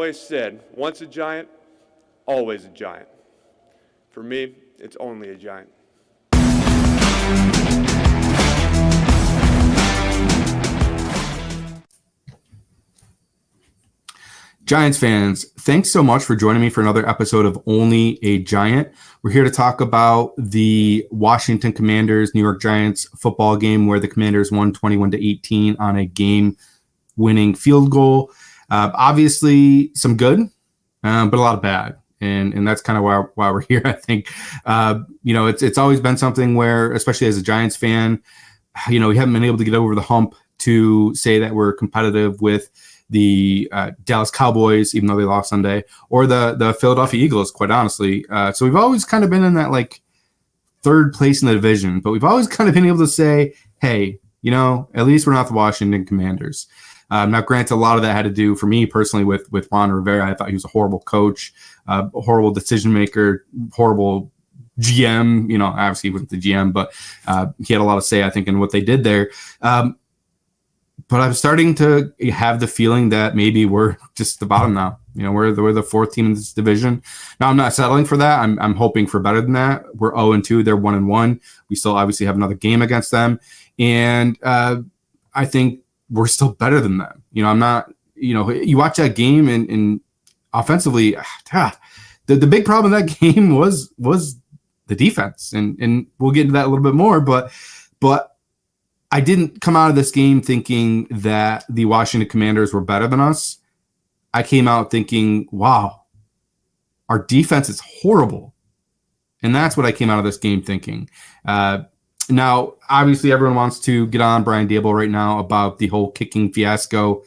always said, once a giant, always a giant. For me, it's only a giant. Giants fans, thanks so much for joining me for another episode of Only a Giant. We're here to talk about the Washington Commanders New York Giants football game where the Commanders won 21-18 on a game-winning field goal. Obviously, some good, but a lot of bad. And that's kind of why we're here, I think. It's always been something where, especially as a Giants fan, we haven't been able to get over the hump to say that we're competitive with the Dallas Cowboys, even though they lost Sunday, or the Philadelphia Eagles, quite honestly. So we've always kind of been in that third place in the division, but we've always kind of been able to say, hey, at least we're not the Washington Commanders. Now, granted, a lot of that had to do, for me personally, with Ron Rivera. I thought he was a horrible coach, a horrible decision maker, horrible GM. Obviously he wasn't the GM, but he had a lot of say, I think, in what they did there. But I'm starting to have the feeling that maybe we're just the bottom now. We're the fourth team in this division. Now, I'm not settling for that. I'm hoping for better than that. We're 0-2. They're 1-1. We still obviously have another game against them. And I think we're still better than them. I'm not, you watch that game and offensively, the big problem in that game was the defense. And we'll get into that a little bit more, but I didn't come out of this game thinking that the Washington Commanders were better than us. I came out thinking, wow, our defense is horrible. And that's what I came out of this game thinking. Now, obviously, everyone wants to get on Brian Daboll right now about the whole kicking fiasco.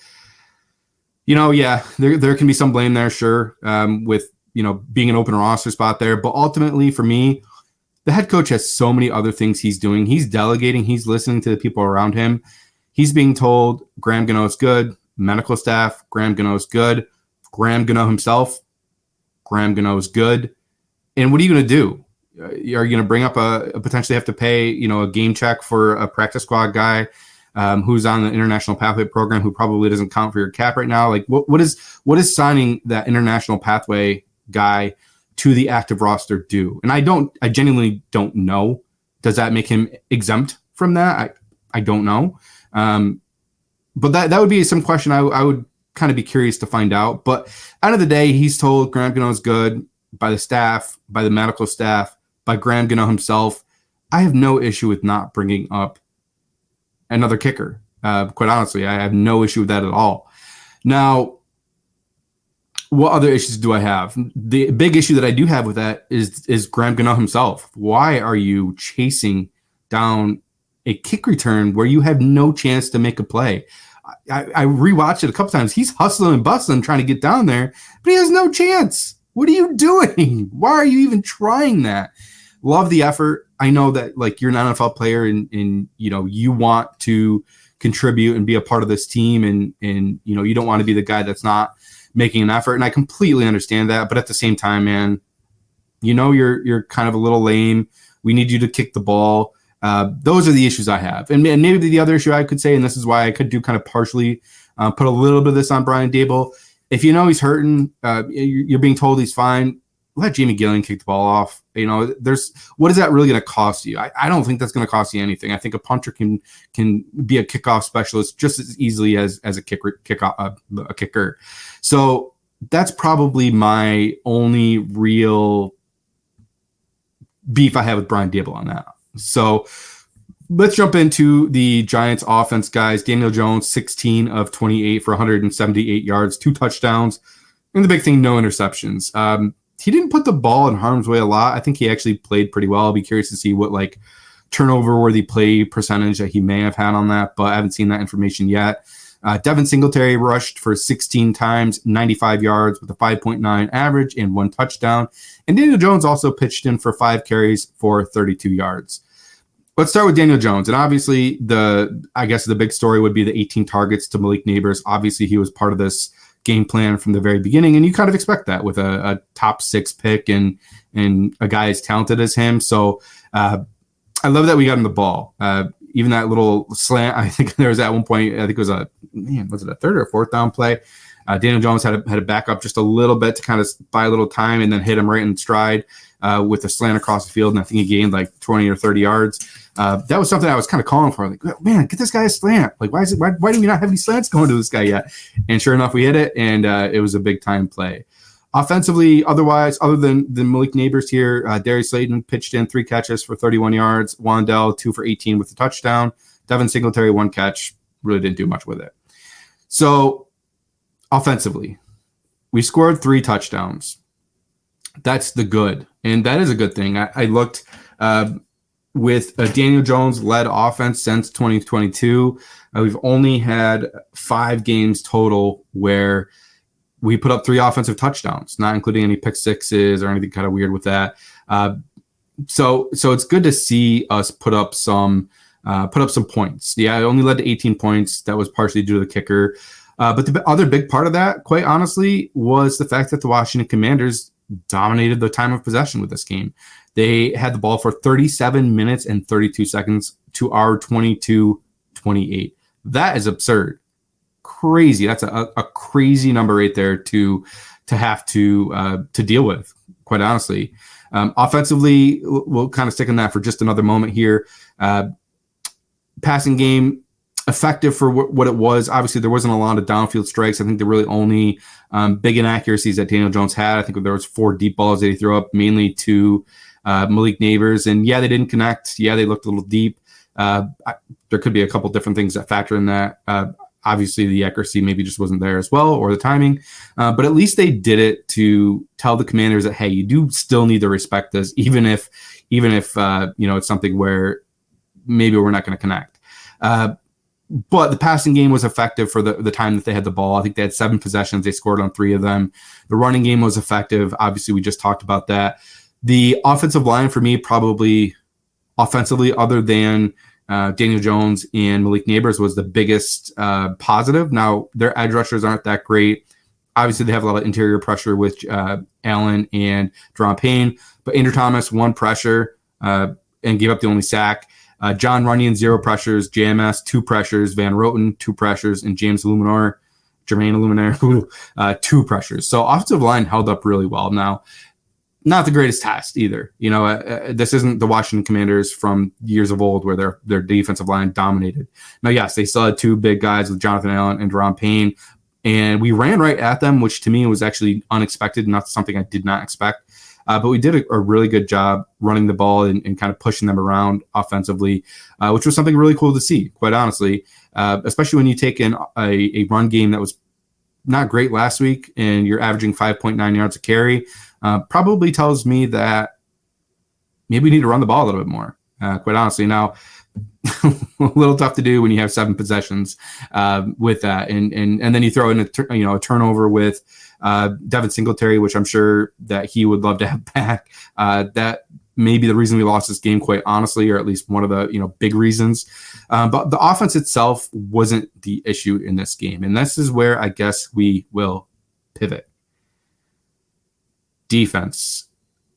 There can be some blame there, sure, with, being an open roster spot there. But ultimately, for me, the head coach has so many other things he's doing. He's delegating. He's listening to the people around him. He's being told Graham Gano's good. Medical staff, Graham Gano's good. Graham Gano himself, Graham Gano's good. And what are you going to do? Are you going to bring up a potentially have to pay, a game check for a practice squad guy who's on the international pathway program who probably doesn't count for your cap right now? What is signing that international pathway guy to the active roster do? And I genuinely don't know. Does that make him exempt from that? I don't know. But that would be some question I would kind of be curious to find out. But end of the day, he's told Graham Gano is good by the staff, by the medical staff, by Graham Gano himself. I have no issue with not bringing up another kicker. Quite honestly, I have no issue with that at all. Now, what other issues do I have? The big issue that I do have with that is Graham Gano himself. Why are you chasing down a kick return where you have no chance to make a play? I rewatched it a couple times. He's hustling and bustling trying to get down there, but he has no chance. What are you doing? Why are you even trying that? Love the effort. I know that you're an NFL player and you want to contribute and be a part of this team and you don't want to be the guy that's not making an effort. And I completely understand that. But at the same time, man, you're kind of a little lame. We need you to kick the ball. Those are the issues I have. And maybe the other issue I could say, and this is why I could do kind of partially put a little bit of this on Brian Daboll. If he's hurting, you're being told he's fine, let Jamie Gillian kick the ball off. What is that really going to cost you? I don't think that's going to cost you anything. I think a punter can be a kickoff specialist just as easily as a kicker. So that's probably my only real beef I have with Brian Daboll on that. So let's jump into the Giants offense, guys. Daniel Jones, 16 of 28 for 178 yards, 2 touchdowns. And the big thing, no interceptions. He didn't put the ball in harm's way a lot. I think he actually played pretty well. I'll be curious to see what turnover-worthy play percentage that he may have had on that, but I haven't seen that information yet. Devin Singletary rushed for 16 times, 95 yards with a 5.9 average and 1 touchdown. And Daniel Jones also pitched in for 5 carries for 32 yards. Let's start with Daniel Jones. And obviously, I guess the big story would be the 18 targets to Malik Nabers. Obviously, he was part of this game plan from the very beginning, and you kind of expect that with a top 6 pick and a guy as talented as him. So I love that we got him the ball. Even that little slant, I think there was at one point, I think it was was it a 3rd or 4th down play? Daniel Jones had to back up just a little bit to kind of buy a little time and then hit him right in stride with a slant across the field. And I think he gained like 20 or 30 yards. That was something I was kind of calling for. Like, man, get this guy a slant. Like, why do we not have any slants going to this guy yet? And sure enough, we hit it, and it was a big time play. Offensively, otherwise, other than Malik Nabers here, Darius Slayton pitched in 3 catches for 31 yards. Wandell, 2 for 18 with a touchdown. Devin Singletary, 1 catch. Really didn't do much with it. So, offensively, we scored 3 touchdowns. That's the good, and that is a good thing. I looked with a Daniel Jones-led offense since 2022. We've only had 5 games total where we put up 3 offensive touchdowns, not including any pick sixes or anything kind of weird with that. So it's good to see us put up some points. Yeah, it only led to 18 points. That was partially due to the kicker. But the other big part of that, quite honestly, was the fact that the Washington Commanders dominated the time of possession with this game. They had the ball for 37 minutes and 32 seconds to our 22-28. That is absurd. Crazy. That's a crazy number right there to have to deal with, quite honestly. Offensively, we'll kind of stick in that for just another moment here. Passing game, effective for what it was. Obviously, there wasn't a lot of downfield strikes. I think the really only big inaccuracies that Daniel Jones had, I think there was 4 deep balls that he threw up, mainly to Malik Nabers. And yeah, they didn't connect. Yeah, they looked a little deep. There could be a couple different things that factor in that. Obviously, the accuracy maybe just wasn't there as well, or the timing. But at least they did it to tell the Commanders that, hey, you do still need to respect this, even if it's something where maybe we're not going to connect. But the passing game was effective for the time that they had the ball. I think they had 7 possessions. They scored on 3 of them. The running game was effective. Obviously, we just talked about that. The offensive line for me, probably offensively, other than Daniel Jones and Malik Nabers, was the biggest positive. Now, their edge rushers aren't that great. Obviously, they have a lot of interior pressure with Allen and Deron Payne. But Andrew Thomas, 1 pressure and gave up the only sack. John Runyon, 0 pressures. JMS, 2 pressures. Van Roten, 2 pressures. And Jermaine Illuminaire, 2 pressures. So offensive line held up really well. Now, not the greatest test either. This isn't the Washington Commanders from years of old where their defensive line dominated. Now, yes, they still had 2 big guys with Jonathan Allen and Deron Payne, and we ran right at them, which to me was actually unexpected, not something I did not expect. But we did a really good job running the ball and kind of pushing them around offensively, which was something really cool to see, quite honestly, especially when you take in a run game that was not great last week and you're averaging 5.9 yards a carry. Probably tells me that maybe we need to run the ball a little bit more, quite honestly. Now, a little tough to do when you have 7 possessions with that. And then you throw in a turnover with Devin Singletary, which I'm sure that he would love to have back. That may be the reason we lost this game, quite honestly, or at least one of the big reasons. But the offense itself wasn't the issue in this game. And this is where I guess we will pivot. Defense.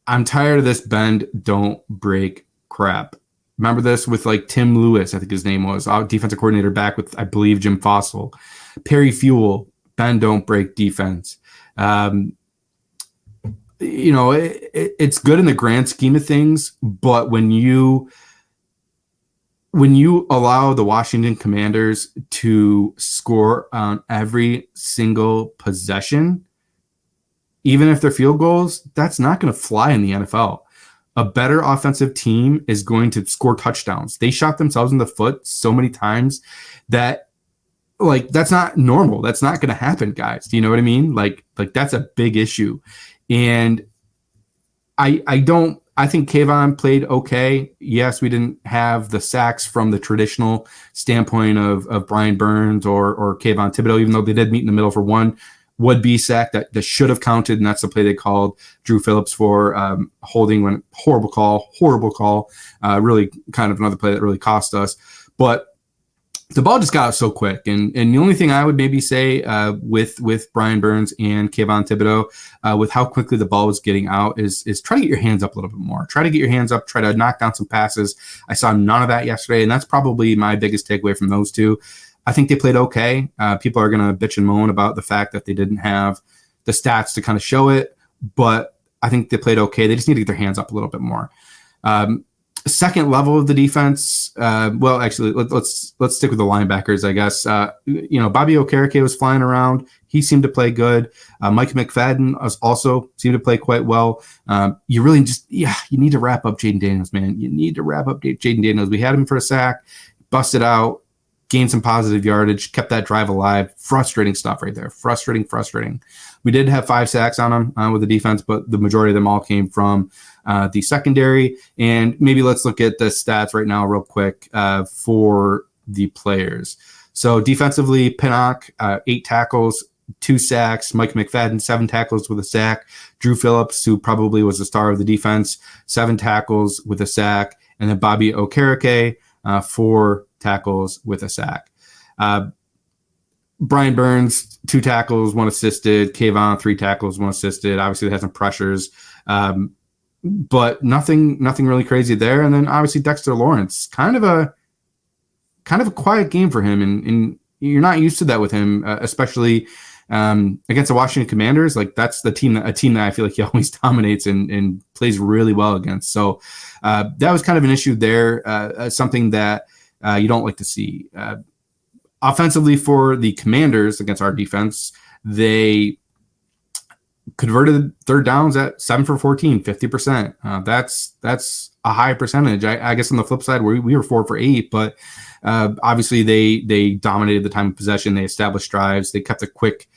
I'm tired of this bend, don't break crap. Remember this with like Tim Lewis, I think his name was, our defensive coordinator back with, I believe, Jim Fossil. Perry Fewell, bend, don't break defense. It's good in the grand scheme of things, but when you allow the Washington Commanders to score on every single possession, even if they're field goals, that's not going to fly in the NFL. A better offensive team is going to score touchdowns. They shot themselves in the foot so many times that, like, that's not normal. That's not going to happen, guys. Do you know what I mean? Like that's a big issue. And I think Kayvon played okay. Yes, we didn't have the sacks from the traditional standpoint of Brian Burns or Kayvon Thibodeau, even though they did meet in the middle for one would-be sack that should have counted, and that's the play they called Drew Phillips for holding when horrible call. Really kind of another play that really cost us. But the ball just got out so quick. And the only thing I would maybe say with Brian Burns and Kayvon Thibodeau, with how quickly the ball was getting out, is try to get your hands up a little bit more. Try to get your hands up, try to knock down some passes. I saw none of that yesterday, and that's probably my biggest takeaway from those two. I think they played okay. People are going to bitch and moan about the fact that they didn't have the stats to kind of show it, but I think they played okay. They just need to get their hands up a little bit more. Second level of the defense. Well, actually, let's stick with the linebackers, I guess. Bobby Okereke was flying around. He seemed to play good. Mike McFadden also seemed to play quite well. You need to wrap up Jaden Daniels, man. You need to wrap up Jaden Daniels. We had him for a sack, busted out, gained some positive yardage, kept that drive alive. Frustrating stuff right there. Frustrating. We did have 5 sacks on him with the defense, but the majority of them all came from the secondary. And maybe let's look at the stats right now real quick for the players. So defensively, Pinnock, 8 tackles, 2 sacks. Mike McFadden, 7 tackles with a sack. Drew Phillips, who probably was the star of the defense, 7 tackles with a sack. And then Bobby Okereke, 4 tackles with a sack. Brian Burns, 2 tackles, 1 assisted. Kayvon, 3 tackles, 1 assisted. Obviously, they had some pressures, but nothing really crazy there. And then obviously Dexter Lawrence, kind of a quiet game for him, and you're not used to that with him, especially against the Washington Commanders. Like, that's a team that I feel like he always dominates and plays really well against. So that was kind of an issue there, something that you don't like to see. Offensively for the Commanders against our defense, they converted third downs at 7 for 14, 50%. That's a high percentage. I guess on the flip side, we were 4 for 8, but obviously they dominated the time of possession. They established drives. They kept a quick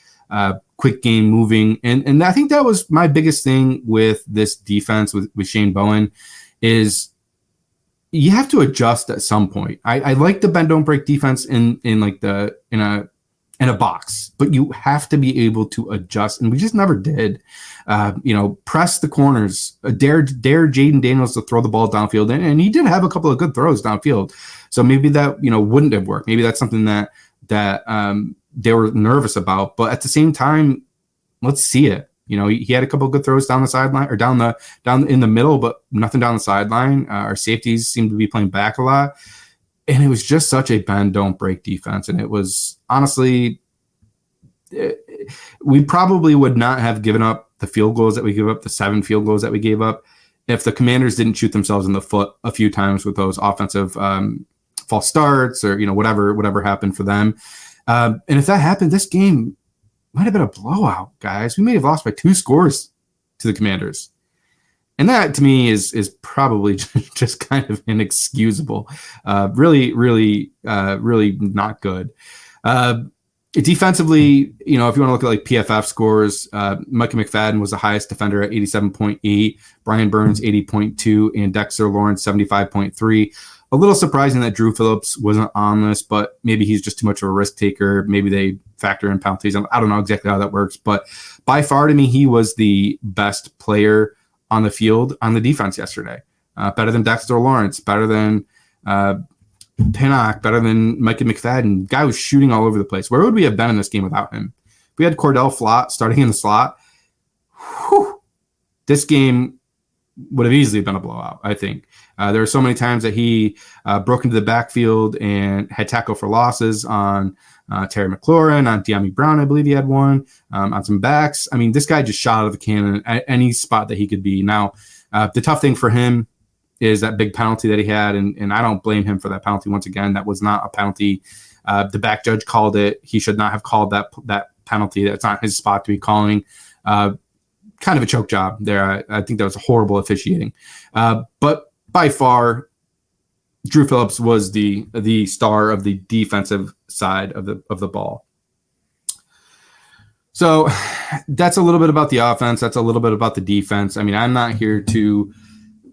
game moving. And I think that was my biggest thing with this defense with Shane Bowen is you have to adjust at some point. I like the bend don't break defense in a box, but you have to be able to adjust, and we just never did. Press the corners, dare Jaden Daniels to throw the ball downfield, and he did have a couple of good throws downfield. So maybe that wouldn't have worked. Maybe that's something that they were nervous about. But at the same time, let's see it. He had a couple of good throws down the sideline or down in the middle, but nothing down the sideline. Our safeties seemed to be playing back a lot. And it was just such a bend, don't break defense. And it was honestly, we probably would not have given up the field goals that we gave up, the 7 field goals that we gave up, if the Commanders didn't shoot themselves in the foot a few times with those offensive false starts or, whatever happened for them. And if that happened, this game might have been a blowout, guys. We may have lost by 2 scores to the Commanders. And that, to me, is probably just kind of inexcusable. Really not good. Defensively, if you want to look at like PFF scores, Mike McFadden was the highest defender at 87.8, Brian Burns 80.2, and Dexter Lawrence 75.3. A little surprising that Drew Phillips wasn't on this, but maybe he's just too much of a risk taker. Maybe they factor in penalties. I don't know exactly how that works, but by far to me, he was the best player on the field on the defense yesterday. Better than Dexter Lawrence, better than Pinnock, better than Micah McFadden. Guy was shooting all over the place. Where would we have been in this game without him? If we had Cordell Flott starting in the slot, this game would have easily been a blowout, I think. There were so many times that he broke into the backfield and had tackle for losses on Terry McLaurin, on De'Ami Brown, I believe he had one, on some backs. I mean, this guy just shot out of the cannon at any spot that he could be. Now, the tough thing for him is that big penalty that he had, and I don't blame him for that penalty. Once again, that was not a penalty. The back judge called it. He should not have called that penalty. That's not his spot to be calling. Kind of a choke job there. I think that was horrible officiating. But by far, Drew Phillips was the star of the defensive side of the ball. So that's a little bit about the offense. That's a little bit about the defense. I mean, I'm not here to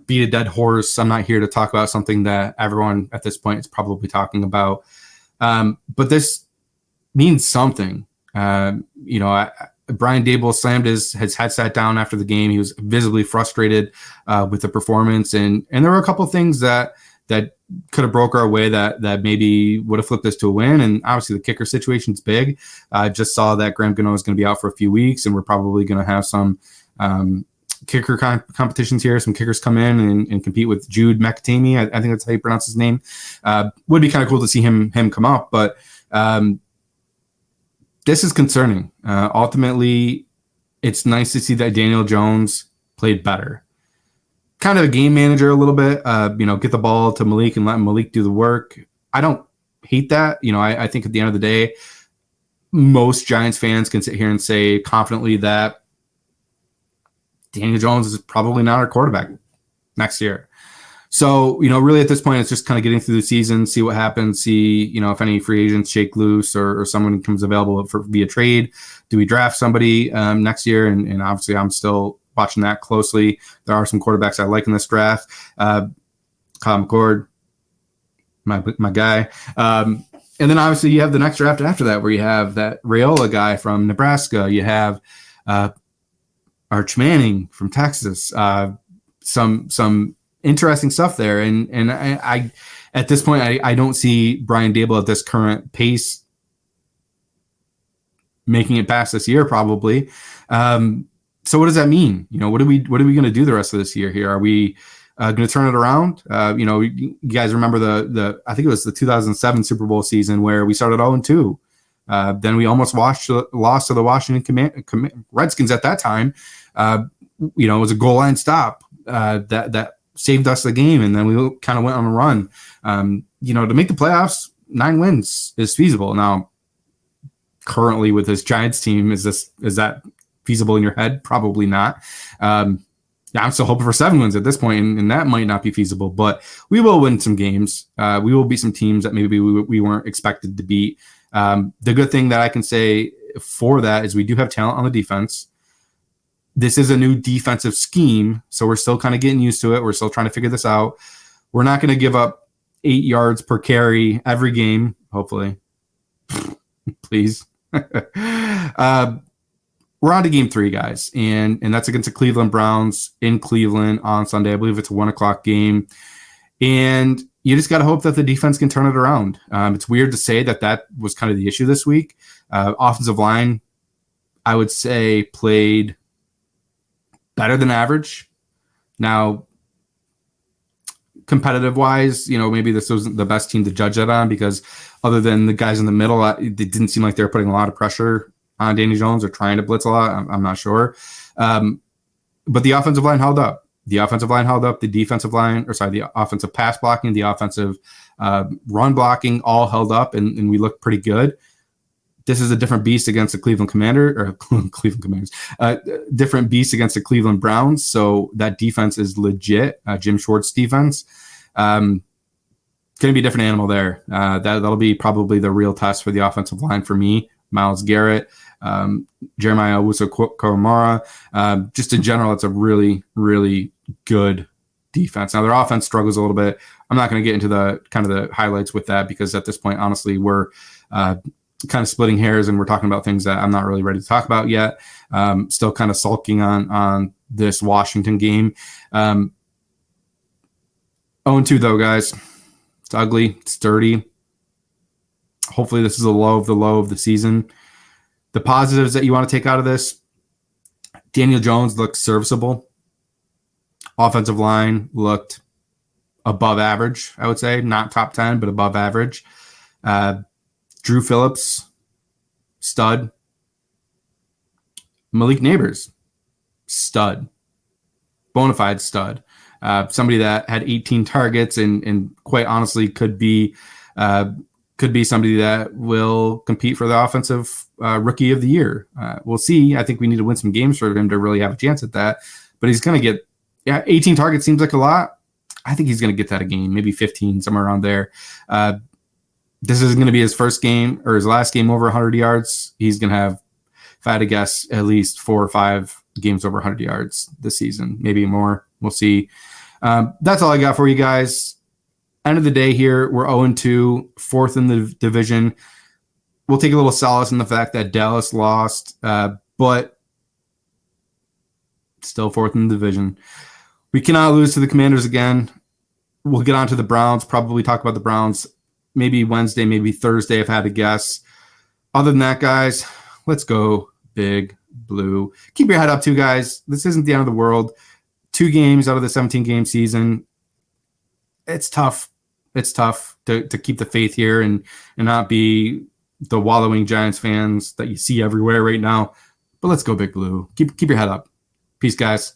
beat a dead horse. I'm not here to talk about something that everyone at this point is probably talking about. But this means something. Brian Daboll slammed his headset down after the game. He was visibly frustrated with the performance, and there were a couple of things that could have broke our way that maybe would have flipped this to a win. And obviously the kicker situation's big. I just saw that Graham Gano is going to be out for a few weeks, and we're probably going to have some kicker competitions here. Some kickers come in and compete with Jude McAtamey. I think that's how you pronounce his name. Would be kind of cool to see him come up, but This is concerning. Ultimately, it's nice to see that Daniel Jones played better. Kind of a game manager a little bit, get the ball to Malik and let Malik do the work. I don't hate that. I think at the end of the day, most Giants fans can sit here and say confidently that Daniel Jones is probably not our quarterback next year. So, really at this point, it's just kind of getting through the season, see what happens, see, if any free agents shake loose or someone comes available via trade. Do we draft somebody next year? And obviously I'm still watching that closely. There are some quarterbacks I like in this draft. Kyle McCord, my guy. And then obviously you have the next draft after that where you have that Raiola guy from Nebraska. You have Arch Manning from Texas. Some interesting stuff there. And I at this point, I don't see Brian Daboll at this current pace making it past this year, probably. So what does that mean? What are we going to do the rest of this year here? Are we going to turn it around? You guys remember the I think it was the 2007 Super Bowl season where we started 0-2. Then we almost lost to the Washington Redskins at that time. It was a goal line stop that saved us the game, and then we kind of went on a run. To make the playoffs, 9 wins is feasible. Now, currently with this Giants team, is that feasible in your head? Probably not. I'm still hoping for 7 wins at this point, and that might not be feasible, but we will win some games. We will beat some teams that maybe we weren't expected to beat. The good thing that I can say for that is we do have talent on the defense. This is a new defensive scheme, so we're still kind of getting used to it. We're still trying to figure this out. We're not going to give up 8 yards per carry every game, hopefully. Please. We're on to game 3, guys, and that's against the Cleveland Browns in Cleveland on Sunday. I believe it's a 1:00 game, and you just got to hope that the defense can turn it around. It's weird to say that was kind of the issue this week. Offensive line, I would say, played better than average. Now, competitive wise, maybe this wasn't the best team to judge that on because other than the guys in the middle, it didn't seem like they were putting a lot of pressure on Danny Jones or trying to blitz a lot. I'm not sure. But the offensive line held up. The offensive pass blocking, the offensive run blocking all held up, and we looked pretty good. This is a different beast against the Cleveland Commanders, different beast against the Cleveland Browns. So that defense is legit. Jim Schwartz defense. Going to be a different animal there. That'll be probably the real test for the offensive line for me. Myles Garrett, Jeremiah Owusu-Koramoah. Just in general, it's a really, really good defense. Now their offense struggles a little bit. I'm not going to get into the kind of the highlights with that because at this point, honestly, we're kind of splitting hairs and we're talking about things that I'm not really ready to talk about yet. Still kind of sulking on this Washington game. 0-2 though, guys. It's ugly. It's dirty. Hopefully this is the low of the season. The positives that you want to take out of this, Daniel Jones looked serviceable. Offensive line looked above average, I would say. Not top 10, but above average. Drew Phillips, stud. Malik Neighbors, stud. Bonafide stud. Somebody that had 18 targets and quite honestly could be somebody that will compete for the offensive rookie of the year. We'll see. I think we need to win some games for him to really have a chance at that. But he's going to get 18 targets seems like a lot. I think he's going to get that a game, maybe 15, somewhere around there. This is going to be his first game or his last game over 100 yards. He's going to have, if I had to guess, at least 4 or 5 games over 100 yards this season, maybe more. We'll see. That's all I got for you guys. End of the day here, we're 0-2, 4th in the division. We'll take a little solace in the fact that Dallas lost, but still 4th in the division. We cannot lose to the Commanders again. We'll get on to the Browns, probably talk about the Browns maybe Wednesday, maybe Thursday, if I had to guess. Other than that, guys, let's go Big Blue. Keep your head up too, guys. This isn't the end of the world. 2 games out of the 17-game season. It's tough. It's tough to keep the faith here and not be the wallowing Giants fans that you see everywhere right now. But let's go Big Blue. Keep your head up. Peace, guys.